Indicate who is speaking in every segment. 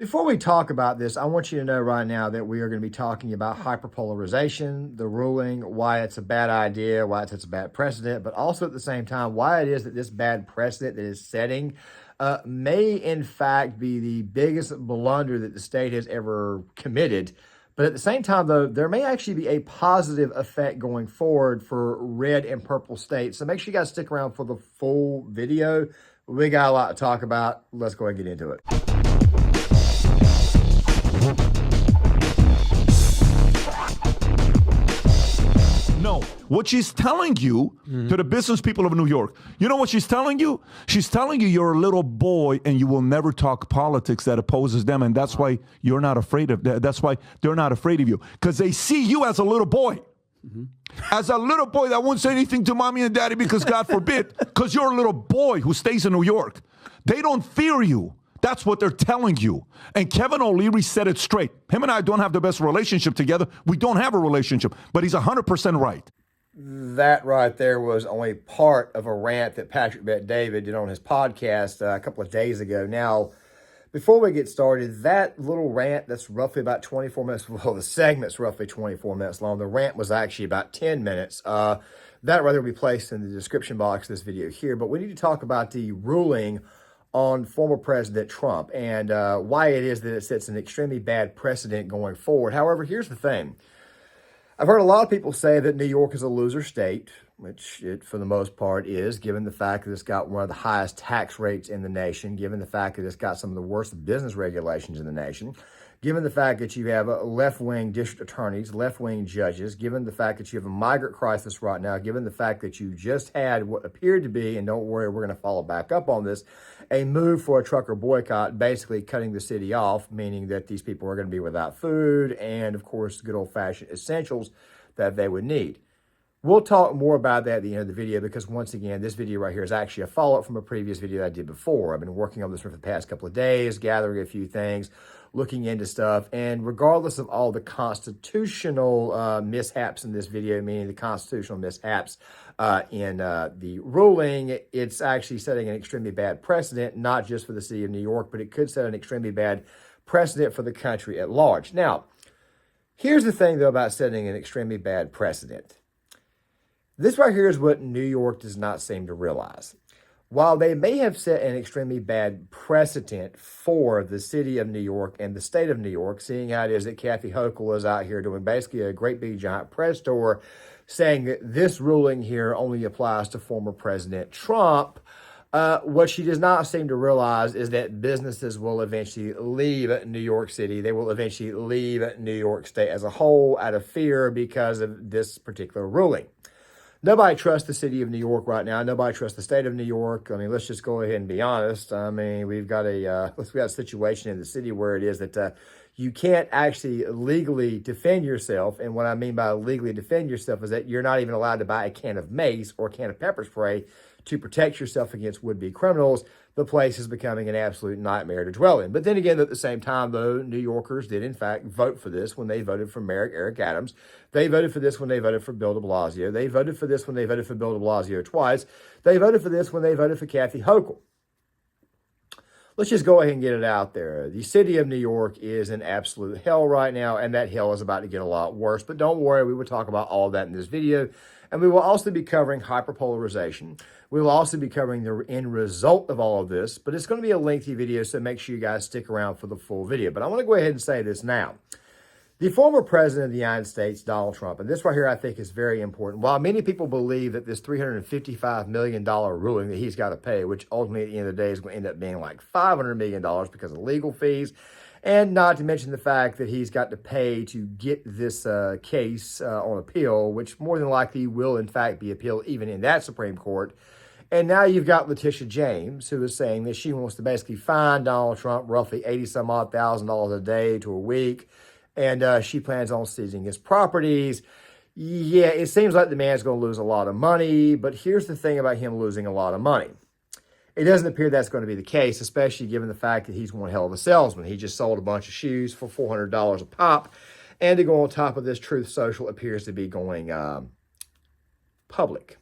Speaker 1: Before we talk about this, I want you to know right now that we are going to be talking about hyperpolarization, the ruling, why it's a bad idea, why it's a bad precedent, but also at the same time, why it is that this bad precedent that is setting may in fact be the biggest blunder that the state has ever committed. But at the same time, though, there may actually be a positive effect going forward for red and purple states. So make sure you guys stick around for the full video. We got a lot to talk about. Let's go ahead and get into it.
Speaker 2: No, what she's telling you to the business people of New York, you know what she's telling you? She's telling you you're a little boy and you will never talk politics that opposes them. And that's why you're not afraid of that. That's why they're not afraid of you, because they see you as a little boy. As a little boy that won't say anything to mommy and daddy because God forbid, because you're a little boy who stays in New York. They don't fear you. That's what they're telling you. And Kevin O'Leary said it straight. Him and I don't have the best relationship together. We don't have a relationship, but he's 100% right.
Speaker 1: That right there was only part of a rant that Patrick Bet-David did on his podcast a couple of days ago. Now, before we get started, that little rant that's roughly about 24 minutes, well, the segment's roughly 24 minutes long. The rant was actually about 10 minutes. That rather will be placed in the description box of this video here. But we need to talk about the ruling on former President Trump and why it is that it sets an extremely bad precedent going forward. However, here's the thing. I've heard a lot of people say that New York is a loser state, which it, for the most part, is, given the fact that it's got one of the highest tax rates in the nation, given the fact that it's got some of the worst business regulations in the nation, given the fact that you have left-wing district attorneys, left-wing judges, given the fact that you have a migrant crisis right now, given the fact that you just had what appeared to be, and don't worry, we're going to follow back up on this, a move for a trucker boycott, basically cutting the city off, meaning that these people are going to be without food and, of course, good old-fashioned essentials that they would need. We'll talk more about that at the end of the video because, once again, this video right here is actually a follow-up from a previous video that I did before. I've been working on this for the past couple of days, gathering a few things, looking into stuff, and regardless of all the constitutional mishaps in this video, meaning the constitutional mishaps in the ruling, it's actually setting an extremely bad precedent, not just for the city of New York, but it could set an extremely bad precedent for the country at large. Now, here's the thing, though, about setting an extremely bad precedent. This right here is what New York does not seem to realize. While they may have set an extremely bad precedent for the city of New York and the state of New York, seeing how it is that Kathy Hochul is out here doing basically a great big giant press tour saying that this ruling here only applies to former President Trump, what she does not seem to realize is that businesses will eventually leave New York City. They will eventually leave New York State as a whole out of fear because of this particular ruling. Nobody trusts the city of New York right now. Nobody trusts the state of New York. I mean, let's just go ahead and be honest. I mean, we've got a situation in the city where it is that you can't actually legally defend yourself. And what I mean by legally defend yourself is that you're not even allowed to buy a can of mace or a can of pepper spray to protect yourself against would-be criminals. The place is becoming an absolute nightmare to dwell in. But then again, at the same time, though, New Yorkers did, in fact, vote for this when they voted for Mayor Eric Adams. They voted for this when they voted for Bill de Blasio. They voted for this when they voted for Bill de Blasio twice. They voted for this when they voted for Kathy Hochul. Let's just go ahead and get it out there. The city of New York is in absolute hell right now, and that hell is about to get a lot worse. But don't worry, we will talk about all of that in this video. And we will also be covering hyperpolarization. We will also be covering the end result of all of this, but it's going to be a lengthy video, so make sure you guys stick around for the full video. But I want to go ahead and say this now. The former president of the United States, Donald Trump, and this right here I think is very important. While many people believe that this $355 million ruling that he's got to pay, which ultimately at the end of the day is going to end up being like $500 million because of legal fees, and not to mention the fact that he's got to pay to get this case on appeal, which more than likely will in fact be appealed even in that Supreme Court. And now you've got Letitia James, who is saying that she wants to basically fine Donald Trump roughly $80-some-odd thousand a day to a week. And she plans on seizing his properties. Yeah, it seems like the man's going to lose a lot of money. But here's the thing about him losing a lot of money. It doesn't appear that's going to be the case, especially given the fact that he's one hell of a salesman. He just sold a bunch of shoes for $400 a pop. And to go on top of this, Truth Social appears to be going public.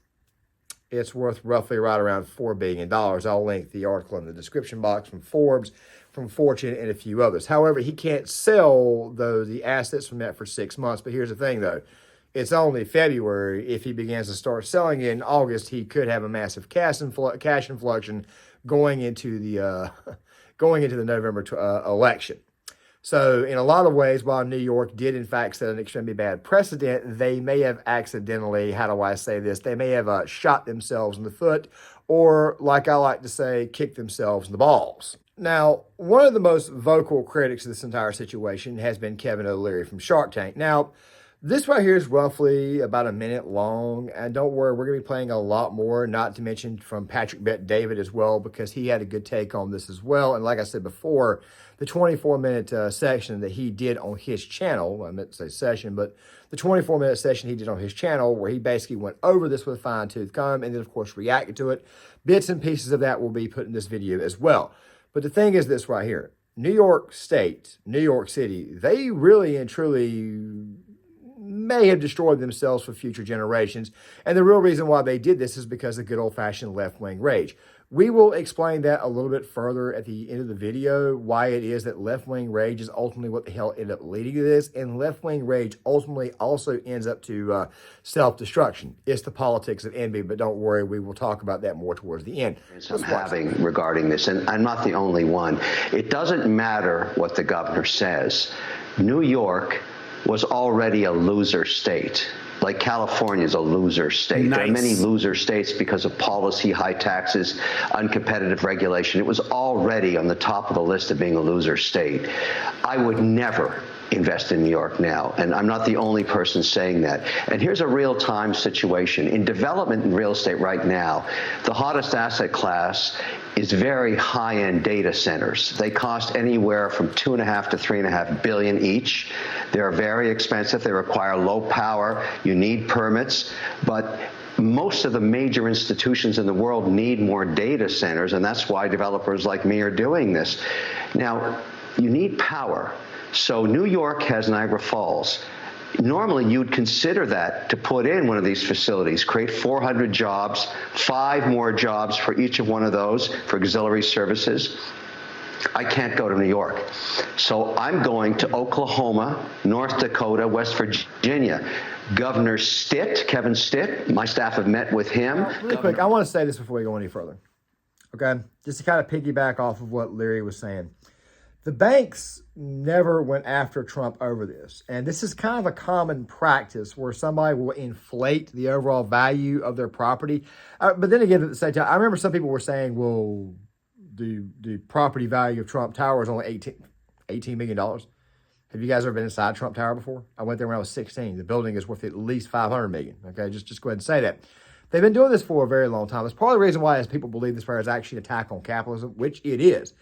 Speaker 1: It's worth roughly right around $4 billion. I'll link the article in the description box from Forbes from Fortune and a few others. However, he can't sell the assets from that for 6 months. But here's the thing, though. It's only February. If he begins to start selling it in August, he could have a massive cash inflection going into the November election. So in a lot of ways, while New York did in fact set an extremely bad precedent, they may have accidentally, how do I say this? They may have shot themselves in the foot, or like I like to say, kicked themselves in the balls. Now, one of the most vocal critics of this entire situation has been Kevin O'Leary from Shark Tank. Now, this right here is roughly about a minute long, and don't worry, we're going to be playing a lot more, not to mention from Patrick Bet-David as well, because he had a good take on this as well. And like I said before, the 24-minute section that he did on his channel, I meant to say session, but the 24-minute session he did on his channel where he basically went over this with a fine-tooth comb and then, of course, reacted to it. Bits and pieces of that will be put in this video as well. But the thing is this right here. New York State, New York City, they really and truly may have destroyed themselves for future generations. And the real reason why they did this is because of good old-fashioned left-wing rage. We will explain that a little bit further at the end of the video, why it is that left-wing rage is ultimately what the hell ended up leading to this. And left-wing rage ultimately also ends up to self-destruction. It's the politics of envy, but don't worry, we will talk about that more towards the end.
Speaker 3: I'm having regarding this, and I'm not the only one. It doesn't matter what the governor says. New York was already a loser state. Like California is a loser state. Nice. There are many loser states because of policy, high taxes, uncompetitive regulation. It was already on the top of the list of being a loser state. I would never invest in New York now, and I'm not the only person saying that. And here's a real-time situation. In development in real estate right now, the hottest asset class is very high-end data centers. They cost anywhere from $2.5 to $3.5 billion each. They're very expensive. They require low power. You need permits, but most of the major institutions in the world need more data centers, and that's why developers like me are doing this. Now, you need power. So New York has Niagara Falls. Normally, you'd consider that to put in one of these facilities, create 400 jobs, 5 more jobs for each of one of those for auxiliary services. I can't go to New York. So I'm going to Oklahoma, North Dakota, West Virginia. Governor Stitt, Kevin Stitt, my staff have met with him.
Speaker 1: Really quick, I want to say this before we go any further. Okay? Just to kind of piggyback off of what Leary was saying. The banks never went after Trump over this. And this is kind of a common practice where somebody will inflate the overall value of their property. But then again, at the same time, I remember some people were saying, well, the property value of Trump Tower is only $18 million. Have you guys ever been inside Trump Tower before? I went there when I was 16. The building is worth at least $500 million. Okay, just go ahead and say that. They've been doing this for a very long time. It's part of the reason why, as people believe this is actually an attack on capitalism, which it is.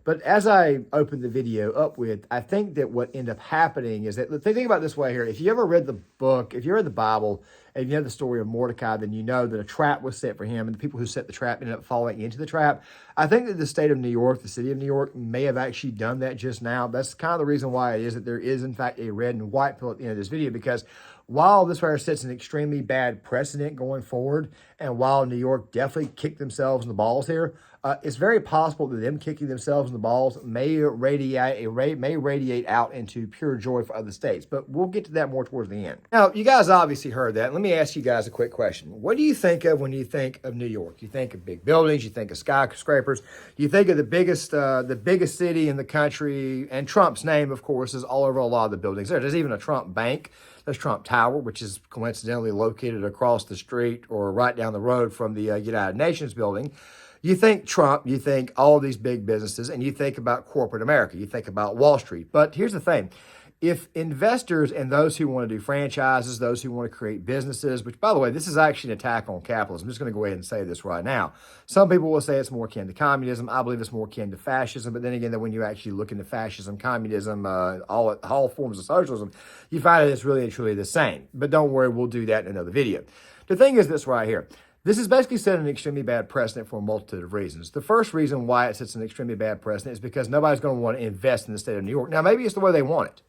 Speaker 1: But as I opened the video up with, I think that what ended up happening is that, think about it this way here. If you ever read the book, if you read the Bible, and you know the story of Mordecai, then you know that a trap was set for him, and the people who set the trap ended up falling into the trap. I think that the state of New York, the city of New York, may have actually done that just now. That's kind of the reason why it is that there is, in fact, a red and white pill at the end of this video, because while this virus sets an extremely bad precedent going forward, and while New York definitely kicked themselves in the balls here, it's very possible that them kicking themselves in the balls may radiate out into pure joy for other states. But we'll get to that more towards the end. Now, you guys obviously heard that. Let me ask you guys a quick question. What do you think of when you think of New York? You think of big buildings, you think of skyscrapers, you think of the biggest city in the country, and Trump's name, of course, is all over a lot of the buildings there. There's even a Trump bank. There's Trump Tower, which is coincidentally located across the street or right down the road from the United Nations building. You think Trump, you think all these big businesses, and you think about corporate America. You think about Wall Street. But here's the thing. If investors and those who want to do franchises, those who want to create businesses, which, by the way, this is actually an attack on capitalism. I'm just going to go ahead and say this right now. Some people will say it's more akin to communism. I believe it's more akin to fascism. But then again, when you actually look into fascism, communism, all forms of socialism, you find that it's really and truly the same. But don't worry, we'll do that in another video. The thing is this right here. This is basically set an extremely bad precedent for a multitude of reasons. The first reason why it sets an extremely bad precedent is because nobody's going to want to invest in the state of New York. Now, maybe it's the way they want it.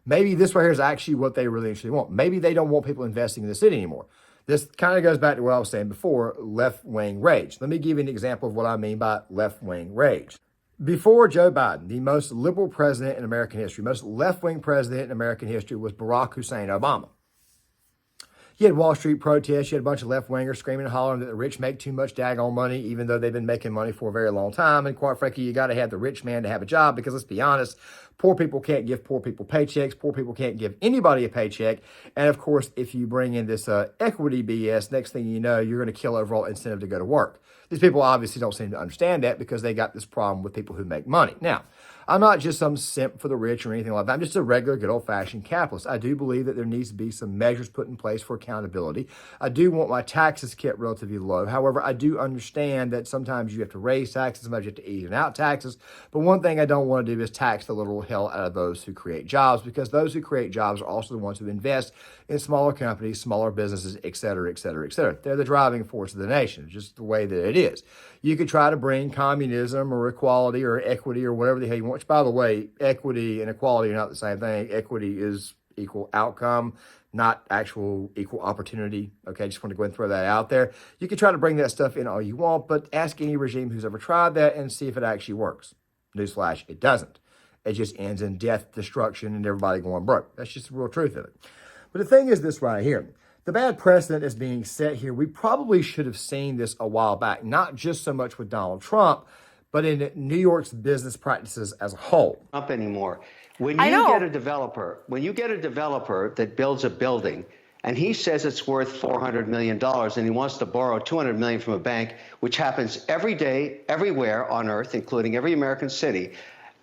Speaker 1: Maybe this right here is actually what they really actually want. Maybe they don't want people investing in the city anymore. This kind of goes back to what I was saying before, left-wing rage. Let me give you an example of what I mean by left-wing rage. Before Joe Biden, the most liberal president in American history, most left-wing president in American history was Barack Hussein Obama. You had Wall Street protests. You had a bunch of left-wingers screaming and hollering that the rich make too much daggone money, even though they've been making money for a very long time. And quite frankly, you got to have the rich man to have a job because, let's be honest, poor people can't give poor people paychecks. Poor people can't give anybody a paycheck. And, of course, if you bring in this equity BS, next thing you know, you're going to kill overall incentive to go to work. These people obviously don't seem to understand that because they got this problem with people who make money. Now, I'm not just some simp for the rich or anything like that. I'm just a regular, good old-fashioned capitalist. I do believe that there needs to be some measures put in place for accountability. I do want my taxes kept relatively low. However, I do understand that sometimes you have to raise taxes, sometimes you have to even out taxes. But one thing I don't want to do is tax the literal hell out of those who create jobs, because those who create jobs are also the ones who invest in smaller companies, smaller businesses, et cetera, et cetera, et cetera. They're the driving force of the nation, just the way that it is. You could try to bring communism or equality or equity or whatever the hell you want, which, by the way, equity and equality are not the same thing. Equity is equal outcome, not actual equal opportunity. Okay, just want to go ahead and throw that out there. You can try to bring that stuff in all you want, but ask any regime who's ever tried that and see if it actually works. Newsflash, it doesn't. It just ends in death, destruction, and everybody going broke. That's just the real truth of it. But the thing is this right here. The bad precedent is being set here. We probably should have seen this a while back, not just so much with Donald Trump, but in New York's business practices as a whole.
Speaker 3: Up anymore. When you get a developer that builds a building and he says it's worth $400 million and he wants to borrow $200 million from a bank, which happens every day, everywhere on earth, including every American city,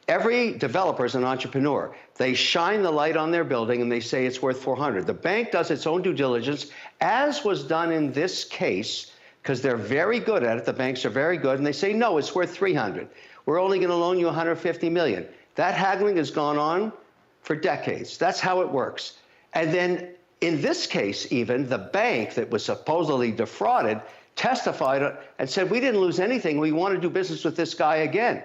Speaker 3: every developer is an entrepreneur. They shine the light on their building and they say it's worth 400. The bank does its own due diligence, as was done in this case, because they're very good at it. The banks are very good, and they say, no, it's worth 300. We're only going to loan you 150 million. That haggling has gone on for decades. That's how it works. And then in this case, even the bank that was supposedly defrauded testified and said, we didn't lose anything. We want to do business with this guy again.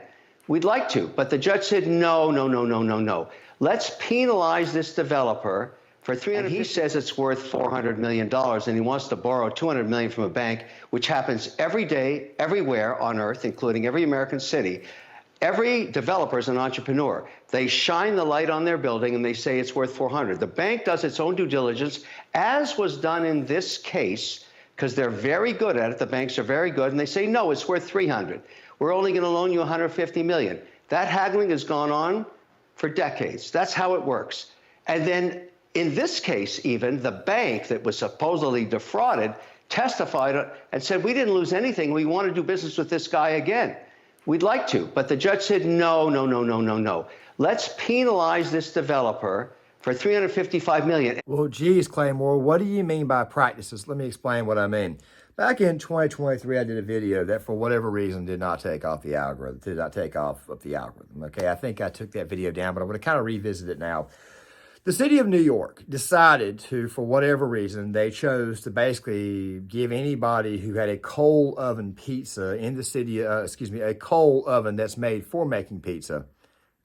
Speaker 3: We'd like to, but the judge said, no, no, no, no, no, no. Let's penalize this developer for $300. He says it's worth $400 million, and he wants to borrow $200 million from a bank, which happens every day, everywhere on earth, including every American city. Every developer is an entrepreneur. They shine the light on their building and they say it's worth 400. The bank does its own due diligence, as was done in this case, because they're very good at it. The banks are very good, and they say, no, it's worth 300. We're only going to loan you 150 million. That haggling has gone on for decades. That's how it works. And then in this case, even the bank that was supposedly defrauded testified and said, we didn't lose anything. We want to do business with this guy again. We'd like to, but the judge said, no, no, no, no, no, no. Let's penalize this developer for $355 million.
Speaker 1: Well, geez, Claymore, what do you mean by practices? Let me explain what I mean. Back in 2023, I did a video that for whatever reason did not take off the algorithm, Okay, I think I took that video down, but I'm going to kind of revisit it now. The city of New York decided to, for whatever reason, they chose to basically give anybody who had a coal oven pizza in the city, a coal oven that's made for making pizza,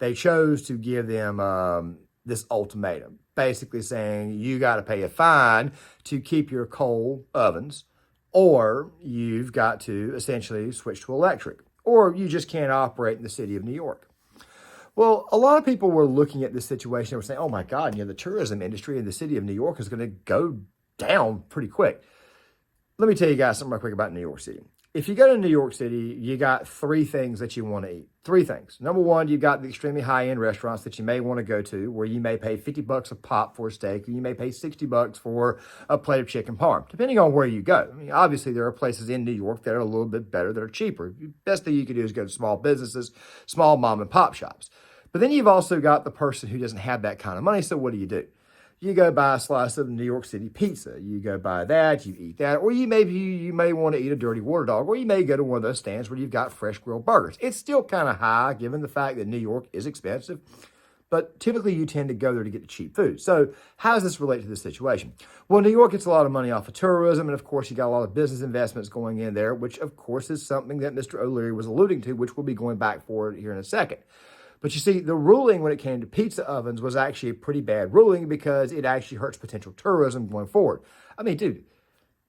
Speaker 1: they chose to give them this ultimatum, basically saying you got to pay a fine to keep your coal ovens, or you've got to essentially switch to electric, or you just can't operate in the city of New York. Well, a lot of people were looking at this situation and were saying, oh my God, the tourism industry in the city of New York is going to go down pretty quick. Let me tell you guys something real quick about New York City. If you go to New York City, you got three things that you want to eat. Three things. Number one, you've got the extremely high-end restaurants that you may want to go to, where you may pay $50 a pop for a steak, or you may pay $60 for a plate of chicken parm, depending on where you go. I mean, obviously, there are places in New York that are a little bit better, that are cheaper. The best thing you can do is go to small businesses, small mom and pop shops. But then you've also got the person who doesn't have that kind of money, so what do? You go buy a slice of New York City pizza. You go buy that, you eat that, or you may want to eat a dirty water dog, or you may go to one of those stands where you've got fresh grilled burgers. It's still kind of high given the fact that New York is expensive, but typically you tend to go there to get the cheap food. So how does this relate to this situation? Well, New York gets a lot of money off of tourism, and of course you got a lot of business investments going in there, which of course is something that Mr. O'Leary was alluding to, which we'll be going back for here in a second. But you see, the ruling when it came to pizza ovens was actually a pretty bad ruling because it actually hurts potential tourism going forward. I mean, dude,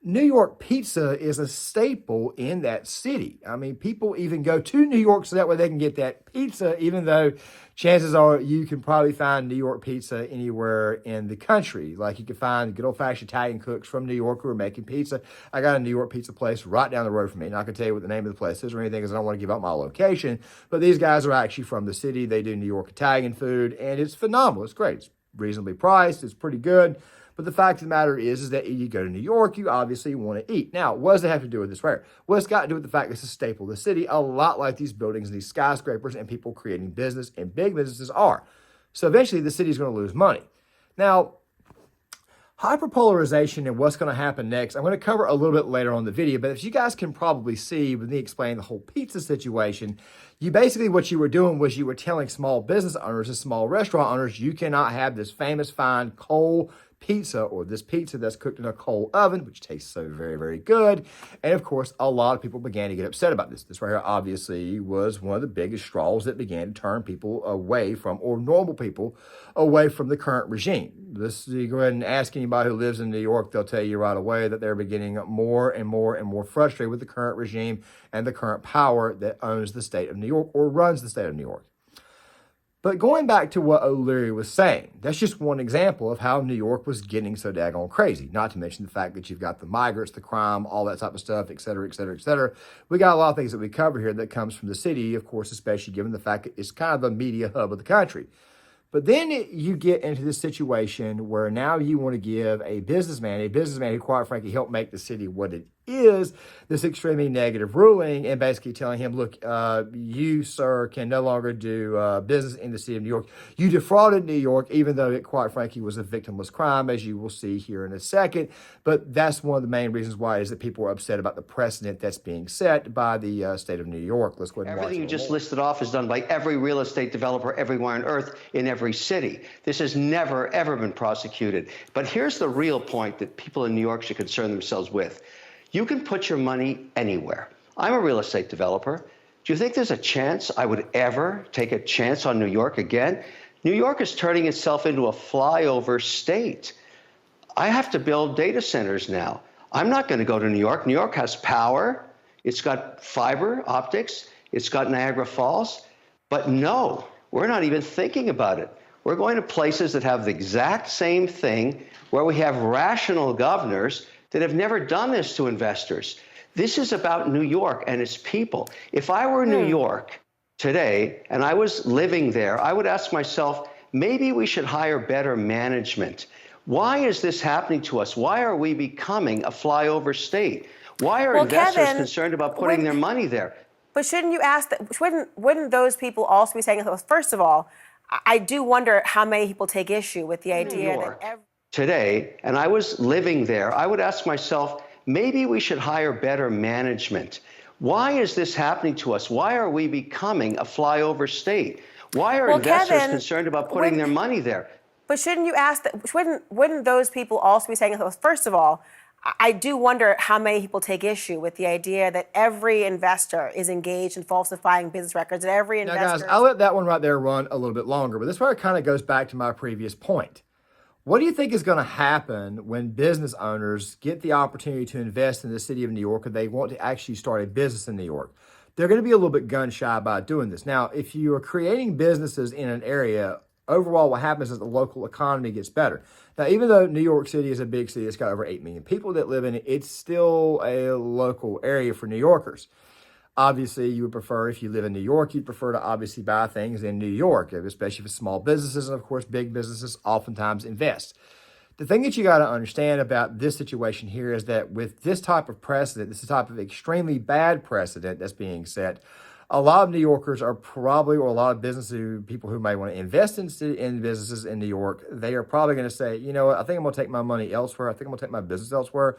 Speaker 1: New York pizza is a staple in that city. I mean, people even go to New York so that way they can get that pizza, even though chances are you can probably find New York pizza anywhere in the country. Like you can find good old-fashioned Italian cooks from New York who are making pizza. I got a New York pizza place right down the road from me. Not going to tell you what the name of the place is or anything because I don't want to give out my location. But these guys are actually from the city. They do New York Italian food, and it's phenomenal. It's great. It's reasonably priced. It's pretty good. But the fact of the matter is that you go to New York, you obviously want to eat. Now, what does it have to do with this right here? Well, it's got to do with the fact that it's a staple of the city, a lot like these buildings and these skyscrapers and people creating business and big businesses are. So eventually the city's going to lose money. Now, hyperpolarization and what's going to happen next, I'm going to cover a little bit later on in the video, but as you guys can probably see with me explaining the whole pizza situation, you basically, what you were doing was you were telling small business owners and small restaurant owners, you cannot have this famous fine coal pizza or this pizza that's cooked in a coal oven, which tastes so very, very good. And of course, a lot of people began to get upset about this. This right here obviously was one of the biggest straws that began to turn people away from, or normal people, away from the current regime. This, you go ahead and ask anybody who lives in New York, they'll tell you right away that they're beginning more and more and more frustrated with the current regime and the current power that owns the state of New York or runs the state of New York. But going back to what Youre was saying, that's just one example of how New York was getting so daggone crazy. Not to mention the fact that you've got the migrants, the crime, all that type of stuff, et cetera, et cetera, et cetera. We got a lot of things that we cover here that comes from the city, of course, especially given the fact that it's kind of the media hub of the country. But then you get into this situation where now you want to give a businessman who quite frankly helped make the city what it is, this extremely negative ruling, and basically telling him, look, you, sir, can no longer do business in the city of New York. You defrauded New York, even though it quite frankly was a victimless crime, as you will see here in a second. But that's one of the main reasons why is that people are upset about the precedent that's being set by the state of New York. Let's go ahead and watch
Speaker 3: everything you just listed off is done by every real estate developer everywhere on earth in every city. This has never, ever been prosecuted. But here's the real point that people in New York should concern themselves with. You can put your money anywhere. I'm a real estate developer. Do you think there's a chance I would ever take a chance on New York again? New York is turning itself into a flyover state. I have to build data centers now. I'm not going to go to New York. New York has power. It's got fiber optics. It's got Niagara Falls. But no, we're not even thinking about it. We're going to places that have the exact same thing, where we have rational governors that have never done this to investors. This is about New York and its people. If I were in New York today and I was living there, I would ask myself, maybe we should hire better management. Why is this happening to us? Why are we becoming a flyover state? Why are investors
Speaker 4: Kevin,
Speaker 3: concerned about putting their money there?
Speaker 4: But shouldn't you ask that? Wouldn't those people also be saying, first of all, I do wonder how many people take issue with the idea that
Speaker 3: today, and I was living there, I would ask myself, maybe we should hire better management. Why is this happening to us? Why are we becoming a flyover state? Why are investors
Speaker 4: Kevin,
Speaker 3: concerned about putting their money there?
Speaker 4: But shouldn't you ask that? Wouldn't those people also be saying, first of all, I do wonder how many people take issue with the idea that every investor is engaged in falsifying business records, and every investor.
Speaker 1: Now, guys, I'll let that one right there run a little bit longer, but this part kind of goes back to my previous point. What do you think is going to happen when business owners get the opportunity to invest in the city of New York, or they want to actually start a business in New York? They're going to be a little bit gun shy about doing this. Now, if you are creating businesses in an area, overall what happens is the local economy gets better. Now, even though New York City is a big city, it's got over 8 million people that live in it, it's still a local area for New Yorkers. Obviously, you would prefer, if you live in New York, you'd prefer to obviously buy things in New York, especially for small businesses. And of course, big businesses oftentimes invest. The thing that you got to understand about this situation here is that with this type of precedent, this type of extremely bad precedent that's being set, a lot of New Yorkers are probably, or a lot of people who may want to invest in businesses in New York, they are probably going to say, you know what, I think I'm going to take my money elsewhere. I think I'm going to take my business elsewhere.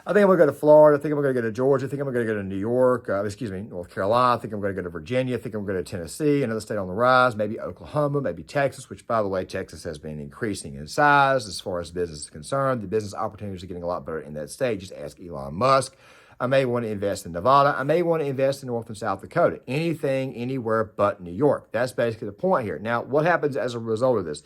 Speaker 1: I think I'm going to go to Florida. I think I'm going to go to Georgia. I think I'm going to go to New York, North Carolina. I think I'm going to go to Virginia. I think I'm going to go to Tennessee, another state on the rise, maybe Oklahoma, maybe Texas, which, by the way, Texas has been increasing in size as far as business is concerned. The business opportunities are getting a lot better in that state. Just ask Elon Musk. I may want to invest in Nevada. I may want to invest in North and South Dakota. Anything, anywhere but New York. That's basically the point here. Now, what happens as a result of this?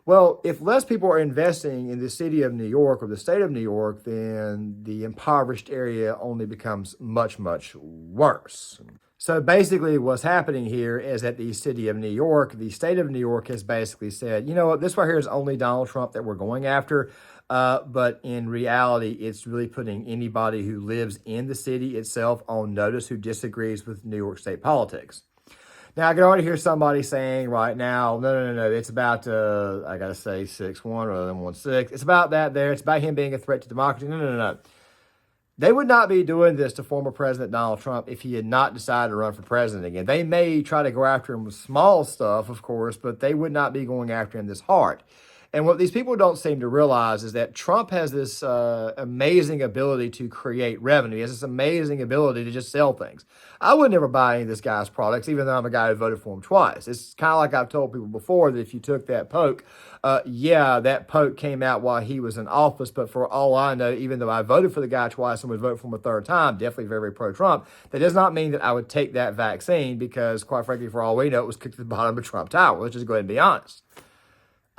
Speaker 1: Well, if less people are investing in the city of New York or the state of New York, then the impoverished area only becomes much, much worse. So basically what's happening here is that the city of New York, the state of New York has basically said, you know what, this right here is only Donald Trump that we're going after. But in reality, it's really putting anybody who lives in the city itself on notice who disagrees with New York state politics. Now, I can already hear somebody saying right now, no, it's about, I got to say 6-1 rather than 1-6. It's about that there. It's about him being a threat to democracy. No. They would not be doing this to former President Donald Trump if he had not decided to run for president again. They may try to go after him with small stuff, of course, but they would not be going after him this hard. And what these people don't seem to realize is that Trump has this amazing ability to create revenue. He has this amazing ability to just sell things. I would never buy any of this guy's products, even though I'm a guy who voted for him twice. It's kind of like I've told people before that if you took that poke, that poke came out while he was in office. But for all I know, even though I voted for the guy twice and would vote for him a third time, definitely very, very pro-Trump, that does not mean that I would take that vaccine because, quite frankly, for all we know, it was kicked to the bottom of Trump Tower. Let's just go ahead and be honest.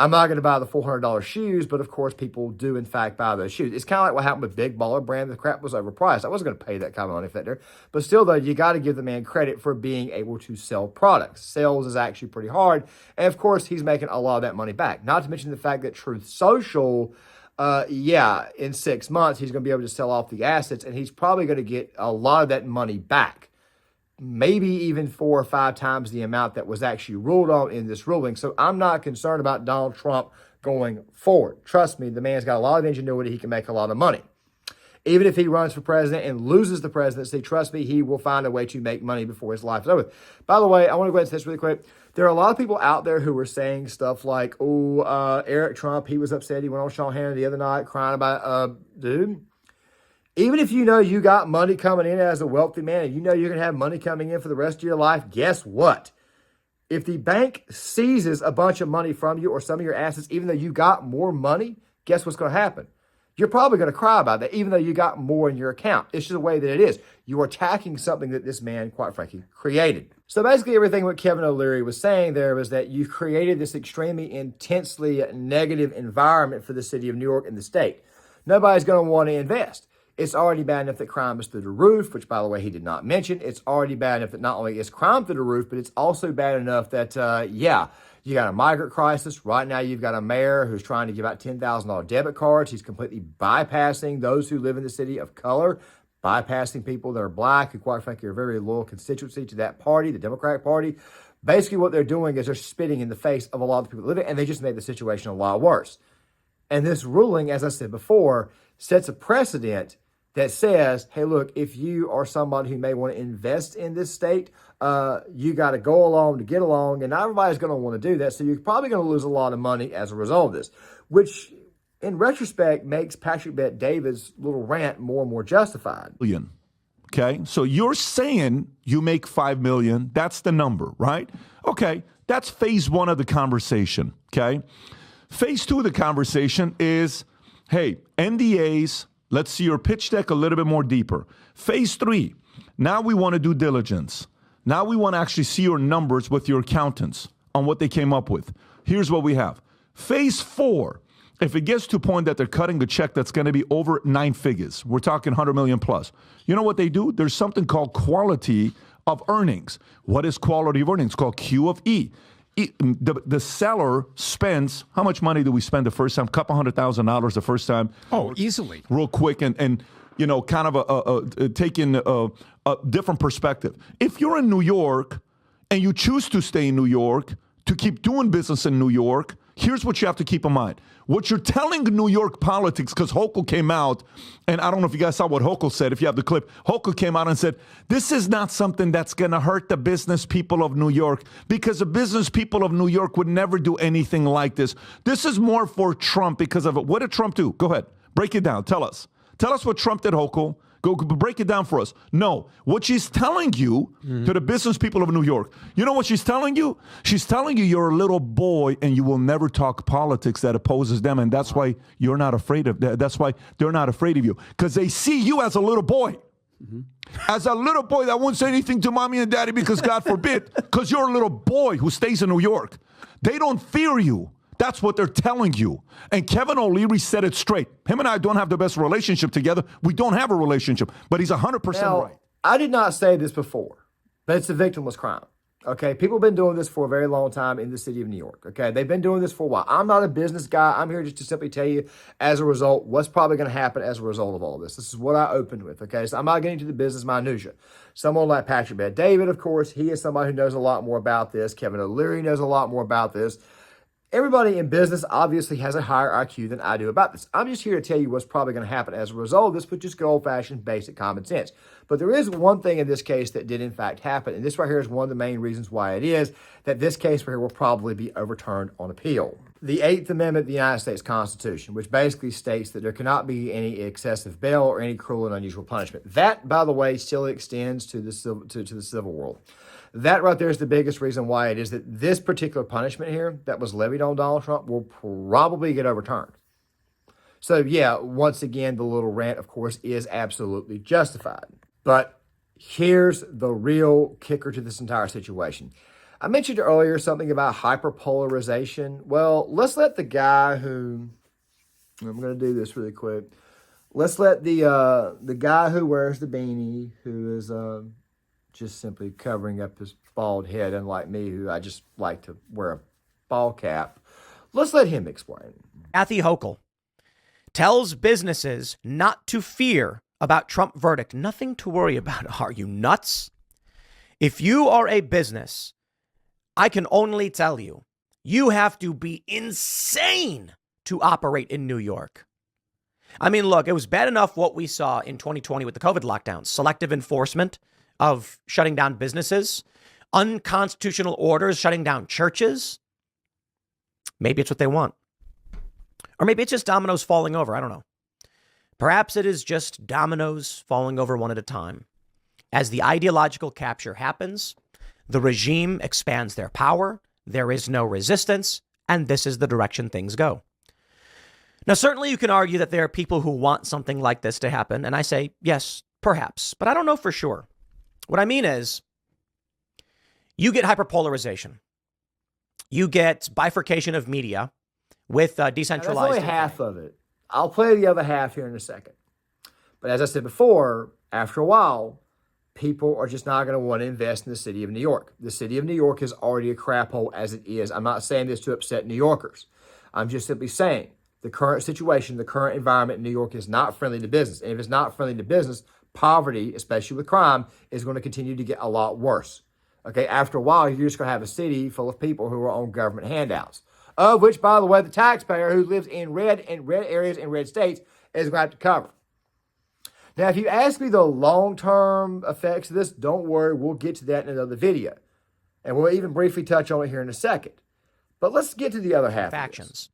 Speaker 1: I'm not going to buy the $400 shoes, but of course people do in fact buy those shoes. It's kind of like what happened with Big Baller Brand. The crap was overpriced. I wasn't going to pay that kind of money for that. But still though, you got to give the man credit for being able to sell products. Sales is actually pretty hard. And of course, he's making a lot of that money back. Not to mention the fact that Truth Social, in 6 months, he's going to be able to sell off the assets and he's probably going to get a lot of that money back. Maybe even 4 or 5 times the amount that was actually ruled on in this ruling. So I'm not concerned about Donald Trump going forward. Trust me, the man's got a lot of ingenuity. He can make a lot of money. Even if he runs for president and loses the presidency, trust me, he will find a way to make money before his life is over. By the way, I want to go into this really quick. There are a lot of people out there who were saying stuff like, Eric Trump, he was upset. He went on Sean Hannity the other night crying about, dude. Even if you know you got money coming in as a wealthy man and you know you're going to have money coming in for the rest of your life, guess what? If the bank seizes a bunch of money from you or some of your assets, even though you got more money, guess what's going to happen? You're probably going to cry about that, even though you got more in your account. It's just the way that it is. You are attacking something that this man, quite frankly, created. So basically everything what Kevin O'Leary was saying there was that you've created this extremely intensely negative environment for the city of New York and the state. Nobody's going to want to invest. It's already bad enough that crime is through the roof, which, by the way, he did not mention. It's already bad enough that not only is crime through the roof, but it's also bad enough that, you got a migrant crisis. Right now, you've got a mayor who's trying to give out $10,000 debit cards. He's completely bypassing those who live in the city of color, bypassing people that are black, who, quite frankly, are a very loyal constituency to that party, the Democratic Party. Basically, what they're doing is they're spitting in the face of a lot of the people that live in, and they just made the situation a lot worse. And this ruling, as I said before, sets a precedent that says, hey, look, if you are somebody who may want to invest in this state, you got to go along to get along, and not everybody's going to want to do that, so you're probably going to lose a lot of money as a result of this, which in retrospect makes Patrick Bet David's little rant more and more justified.
Speaker 2: Okay, so you're saying you make $5 million. That's the number, right? Okay, that's phase one of the conversation, okay? Phase two of the conversation is, hey, NDAs, let's see your pitch deck a little bit more deeper. Phase three, now we want to do diligence. Now we want to actually see your numbers with your accountants on what they came up with. Here's what we have. Phase four, if it gets to a point that they're cutting a check that's going to be over 9 figures, we're talking 100 million plus. You know what they do? There's something called quality of earnings. What is quality of earnings? It's called Q of E. The seller spends, how much money do we spend the first time? A couple $100,000 the first time.
Speaker 5: Oh, easily.
Speaker 2: Real quick and you know, kind of taking a different perspective. If you're in New York and you choose to stay in New York, to keep doing business in New York, here's what you have to keep in mind. What you're telling New York politics, because Hochul came out, and I don't know if you guys saw what Hochul said, if you have the clip. Hochul came out and said, this is not something that's going to hurt the business people of New York, because the business people of New York would never do anything like this. This is more for Trump because of it. What did Trump do? Go ahead. Break it down. Tell us. Tell us what Trump did, Hochul. Go break it down for us. No, what she's telling you to the business people of New York, you know what she's telling you? She's telling you you're a little boy and you will never talk politics that opposes them, and that's why you're not afraid of that. That's why they're not afraid of you, because they see you as a little boy. As a little boy that won't say anything to mommy and daddy because God forbid, because you're a little boy who stays in New York. They don't fear you. That's what they're telling you. And Kevin O'Leary said it straight. Him and I don't have the best relationship together. We don't have a relationship, but he's 100%
Speaker 1: Now,
Speaker 2: right.
Speaker 1: I did not say this before, but it's a victimless crime. Okay, people have been doing this for a very long time in the city of New York. Okay, they've been doing this for a while. I'm not a business guy. I'm here just to simply tell you, as a result, what's probably going to happen as a result of all this. This is what I opened with. Okay, so I'm not getting into the business minutia. Someone like Patrick Bet-David, of course, he is somebody who knows a lot more about this. Kevin O'Leary knows a lot more about this. Everybody in business obviously has a higher IQ than I do about this. I'm just here to tell you what's probably going to happen as a result of this, but just good old-fashioned basic common sense. But there is one thing in this case that did in fact happen, and this right here is one of the main reasons why it is that this case right here will probably be overturned on appeal. The 8th Amendment of the United States Constitution, which basically states that there cannot be any excessive bail or any cruel and unusual punishment. That, by the way, still extends to the civil world. That right there is the biggest reason why it is that this particular punishment here that was levied on Donald Trump will probably get overturned. So yeah, once again, the little rant, of course, is absolutely justified. But here's the real kicker to this entire situation. I mentioned earlier something about hyperpolarization. Well, let's let the guy who, I'm going to do this really quick. Let's let the guy who wears the beanie, who is just simply covering up his bald head, unlike me, who I just like to wear a ball cap. Let's let him explain.
Speaker 5: Kathy Hochul tells businesses not to fear about Trump verdict. Nothing to worry about. Are you nuts? If you are a business, I can only tell you, you have to be insane to operate in New York. I mean, look, it was bad enough what we saw in 2020 with the COVID lockdowns, selective enforcement of shutting down businesses, unconstitutional orders, shutting down churches. Maybe it's what they want. Or maybe it's just dominoes falling over. I don't know. Perhaps it is just dominoes falling over one at a time. As the ideological capture happens, the regime expands their power. There is no resistance. And this is the direction things go. Now, certainly you can argue that there are people who want something like this to happen. And I say, yes, perhaps. But I don't know for sure. What I mean is, you get hyperpolarization. You get bifurcation of media with decentralized.
Speaker 1: Now, that's only half of it. I'll play the other half here in a second. But as I said before, after a while, people are just not going to want to invest in the city of New York. The city of New York is already a crap hole as it is. I'm not saying this to upset New Yorkers. I'm just simply saying the current situation, the current environment in New York is not friendly to business. And if it's not friendly to business, poverty, especially with crime, is going to continue to get a lot worse. Okay, after a while, you're just going to have a city full of people who are on government handouts, of which, by the way, the taxpayer who lives in red areas in red states is going to have to cover. Now, if you ask me the long-term effects of this, don't worry, we'll get to that in another video. And we'll even briefly touch on it here in a second. But let's get to the other half.
Speaker 5: Factions.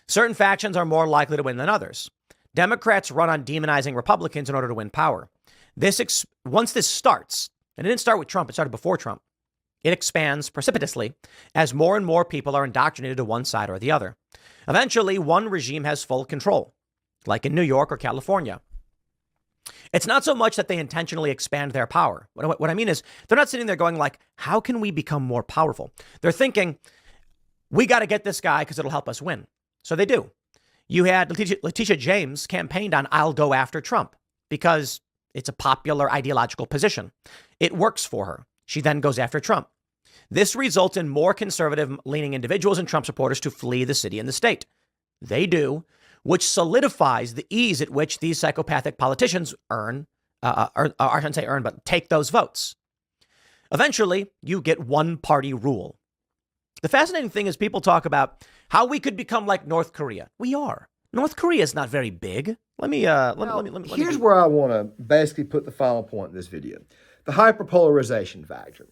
Speaker 5: Certain factions are more likely to win than others. Democrats run on demonizing Republicans in order to win power. Once this starts, and it didn't start with Trump, it started before Trump, it expands precipitously as more and more people are indoctrinated to one side or the other. Eventually, one regime has full control, like in New York or California. It's not so much that they intentionally expand their power. What I mean is, they're not sitting there going like, how can we become more powerful? They're thinking, we got to get this guy because it'll help us win. So they do. You had Letitia James campaigned on, I'll go after Trump, because it's a popular ideological position. It works for her. She then goes after Trump. This results in more conservative-leaning individuals and Trump supporters to flee the city and the state. They do, which solidifies the ease at which these psychopathic politicians take those votes. Eventually, you get one-party rule. The fascinating thing is people talk about how we could become like North Korea. We are. North Korea is not very big.
Speaker 1: Here's where I want to basically put the final point in this video. The hyperpolarization factor.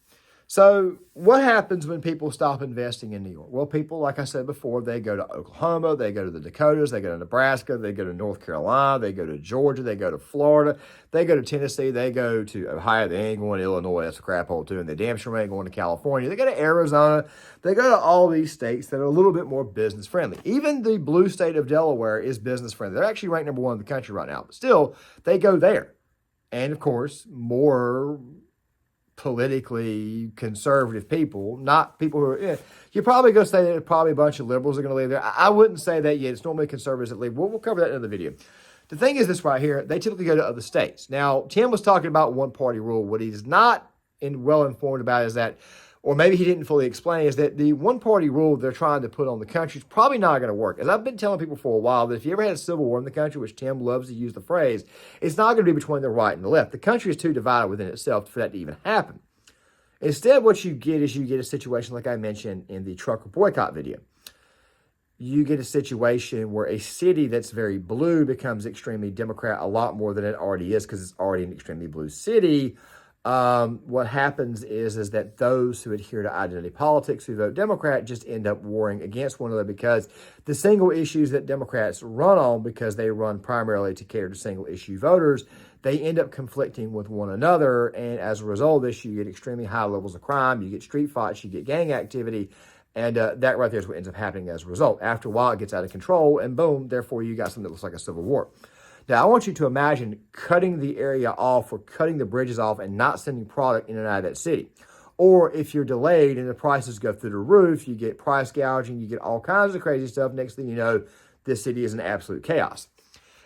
Speaker 1: So what happens when people stop investing in New York? Well, people, like I said before, they go to Oklahoma, they go to the Dakotas, they go to Nebraska, they go to North Carolina, they go to Georgia, they go to Florida, they go to Tennessee, they go to Ohio, they ain't going to Illinois, that's a crap hole too, and they damn sure ain't going to California, they go to Arizona, they go to all these states that are a little bit more business friendly. Even the blue state of Delaware is business friendly. They're actually ranked number 1 in the country right now, but still, they go there. And of course, more politically conservative people, not people who are, you're probably going to say that probably a bunch of liberals are going to leave there. I wouldn't say that yet. It's normally conservatives that leave. We'll cover that in another video. The thing is this right here, they typically go to other states. Now, Tim was talking about one-party rule. What he's not well informed about is that, or maybe he didn't fully explain, is that the one-party rule they're trying to put on the country is probably not going to work. As I've been telling people for a while, that if you ever had a civil war in the country, which Tim loves to use the phrase, it's not going to be between the right and the left. The country is too divided within itself for that to even happen. Instead, what you get is you get a situation like I mentioned in the trucker boycott video. You get a situation where a city that's very blue becomes extremely Democrat a lot more than it already is because it's already an extremely blue city. What happens is that those who adhere to identity politics, who vote Democrat, just end up warring against one another because the single issues that Democrats run on, because they run primarily to cater to single issue voters, they end up conflicting with one another. And as a result of this, you get extremely high levels of crime, you get street fights, you get gang activity. And that right there is what ends up happening as a result. After a while, it gets out of control, and boom, therefore you got something that looks like a civil war. Now, I want you to imagine cutting the area off or cutting the bridges off and not sending product in and out of that city. Or if you're delayed and the prices go through the roof, you get price gouging, you get all kinds of crazy stuff. Next thing you know, this city is in absolute chaos.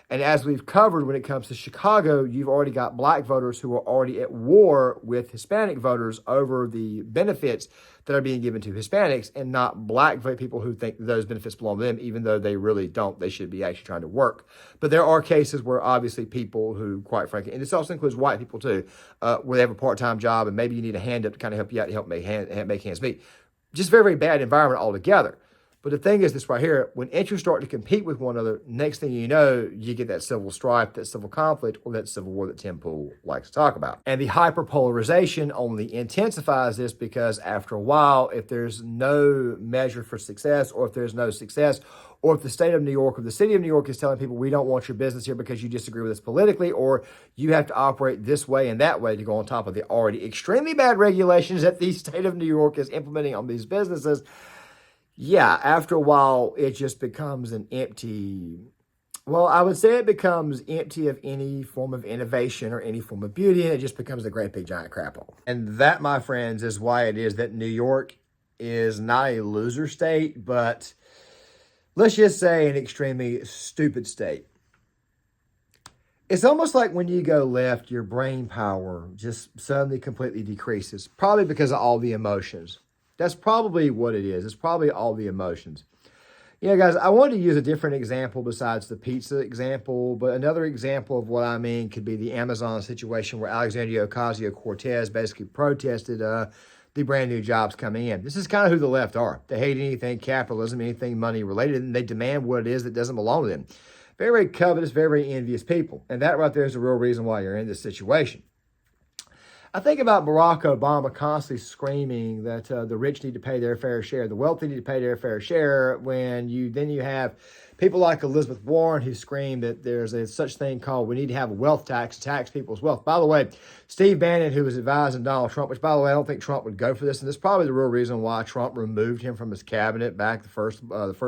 Speaker 1: And as we've covered when it comes to Chicago, you've already got black voters who are already at war with Hispanic voters over the benefits that are being given to Hispanics, and not black people who think those benefits belong to them, even though they really don't. They should be actually trying to work. But there are cases where obviously people who, quite frankly, and this also includes white people too, where they have a part-time job and maybe you need a hand up to kind of help you out to help make hands meet. Just very, very bad environment altogether. But the thing is this right here, when interests start to compete with one another, next thing you know, you get that civil strife, that civil conflict, or that civil war that Tim Pool likes to talk about. And the hyperpolarization only intensifies this because after a while, if there's no measure for success, or if there's no success, or if the state of New York or the city of New York is telling people, we don't want your business here because you disagree with us politically, or you have to operate this way and that way to go on top of the already extremely bad regulations that the state of New York is implementing on these businesses, yeah, after a while, it just becomes an empty, well, I would say it becomes empty of any form of innovation or any form of beauty, and it just becomes a great big giant crap hole. And that, my friends, is why it is that New York is not a loser state, but let's just say an extremely stupid state. It's almost like when you go left, your brain power just suddenly completely decreases, probably because of all the emotions. That's probably what it is. It's probably all the emotions. You know, guys, I wanted to use a different example besides the pizza example, but another example of what I mean could be the Amazon situation where Alexandria Ocasio-Cortez basically protested the brand new jobs coming in. This is kind of who the left are. They hate anything capitalism, anything money related, and they demand what it is that doesn't belong to them. Very, very covetous, very, very envious people. And that right there is the real reason why you're in this situation. I think about Barack Obama constantly screaming that the rich need to pay their fair share, the wealthy need to pay their fair share, when you have people like Elizabeth Warren who scream that there's a such thing called we need to have a wealth tax to tax people's wealth. By the way, Steve Bannon, who was advising Donald Trump, which, by the way, I don't think Trump would go for this, and this is probably the real reason why Trump removed him from his cabinet back the first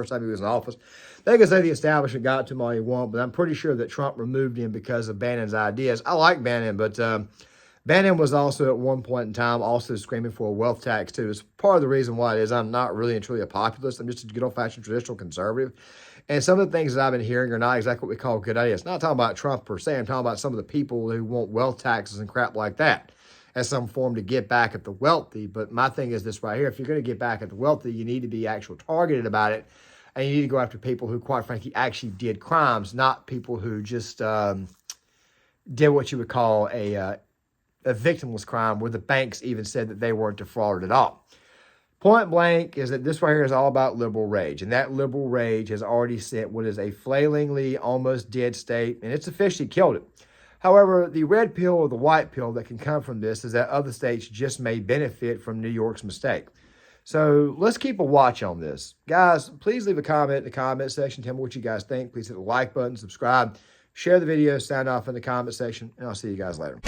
Speaker 1: time he was in office. They can say the establishment got to him all he want, but I'm pretty sure that Trump removed him because of Bannon's ideas. I like Bannon, but Bannon was also at one point in time also screaming for a wealth tax too. It's part of the reason why it is I'm not really and truly a populist. I'm just a good old-fashioned traditional conservative. And some of the things that I've been hearing are not exactly what we call good ideas. Not talking about Trump per se. I'm talking about some of the people who want wealth taxes and crap like that as some form to get back at the wealthy. But my thing is this right here. If you're going to get back at the wealthy, you need to be actual targeted about it. And you need to go after people who, quite frankly, actually did crimes, not people who just did what you would call a victimless crime where the banks even said that they weren't defrauded at all. Point blank is that this right here is all about liberal rage. And that liberal rage has already set what is a flailingly almost dead state, and it's officially killed it. However, the red pill or the white pill that can come from this is that other states just may benefit from New York's mistake. So let's keep a watch on this. Guys, please leave a comment in the comment section. Tell me what you guys think. Please hit the like button, subscribe, share the video, sign off in the comment section, and I'll see you guys later.